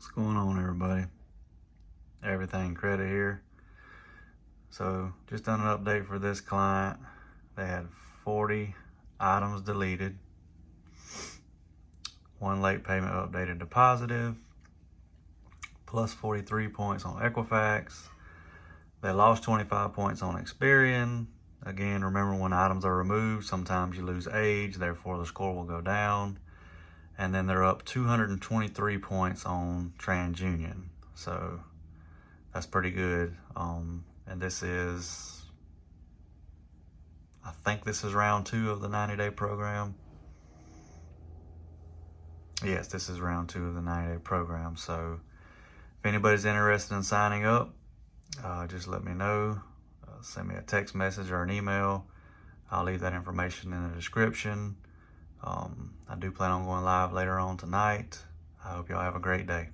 What's going on, everybody? Everything Credit here. So just done an update for this client. They had 40 items deleted, one late payment updated to positive, plus 43 points on Equifax. They lost 25 points on Experian. Again, remember, when items are removed, sometimes you lose age, therefore the score will go down. And then they're up 223 points on TransUnion. So that's pretty good. And this is, I think this is round 2 of the 90-day program. Yes, this is round 2 of the 90-day program. So if anybody's interested in signing up, just let me know. Send me a text message or an email. I'll leave that information in the description. I do plan on going live later on tonight. I hope y'all have a great day.